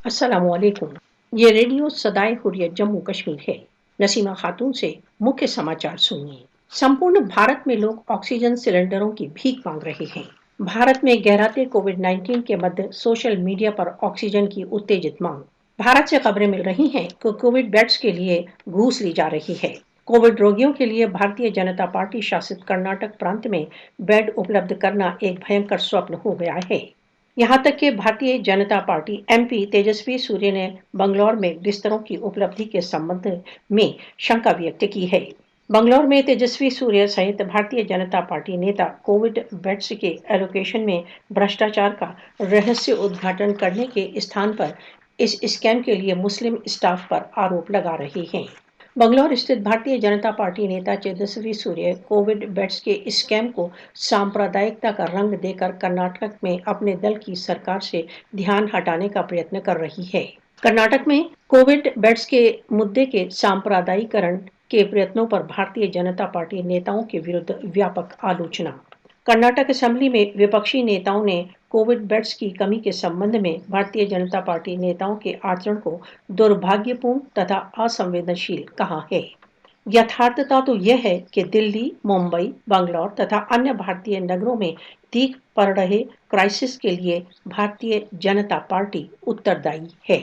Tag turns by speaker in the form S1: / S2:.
S1: अस्सलामुअलैकुम। ये रेडियो सदाए हुर्रियत जम्मू कश्मीर है। नसीमा खातून से मुख्य समाचार सुनिए। संपूर्ण भारत में लोग ऑक्सीजन सिलेंडरों की भीख मांग रहे हैं। भारत में गहराते कोविड-19 के मध्य सोशल मीडिया पर ऑक्सीजन की उत्तेजित मांग। भारत से खबरें मिल रही हैं कि कोविड बेड्स के लिए घूस ली जा रही है। कोविड रोगियों के लिए भारतीय जनता पार्टी शासित कर्नाटक प्रांत में बेड उपलब्ध करना एक भयंकर स्वप्न हो गया है। यहां तक कि भारतीय जनता पार्टी एमपी तेजस्वी सूर्य ने बंगलौर में बिस्तरों की उपलब्धि के संबंध में शंका व्यक्त की है। बंगलौर में तेजस्वी सूर्य सहित भारतीय जनता पार्टी नेता कोविड बेड्स के एलोकेशन में भ्रष्टाचार का रहस्य उद्घाटन करने के स्थान पर इस स्कैम के लिए मुस्लिम स्टाफ पर आरोप लगा रहे हैं। बंगलौर स्थित भारतीय जनता पार्टी नेता तेजस्वी सूर्य कोविड बेड्स के स्कैम को सांप्रदायिकता का रंग देकर कर्नाटक में अपने दल की सरकार से ध्यान हटाने का प्रयत्न कर रही है। कर्नाटक में कोविड बेड्स के मुद्दे के सांप्रदायिकरण के प्रयत्नों पर भारतीय जनता पार्टी नेताओं के विरुद्ध व्यापक आलोचना। कर्नाटक असेंबली में विपक्षी नेताओं ने कोविड बेड्स की कमी के संबंध में भारतीय जनता पार्टी नेताओं के आचरण को दुर्भाग्यपूर्ण तथा असंवेदनशील कहा है। यथार्थता तो यह है कि दिल्ली, मुंबई, बंगलौर तथा अन्य भारतीय नगरों में दिख पड़ रहे क्राइसिस के लिए भारतीय जनता पार्टी उत्तरदायी है।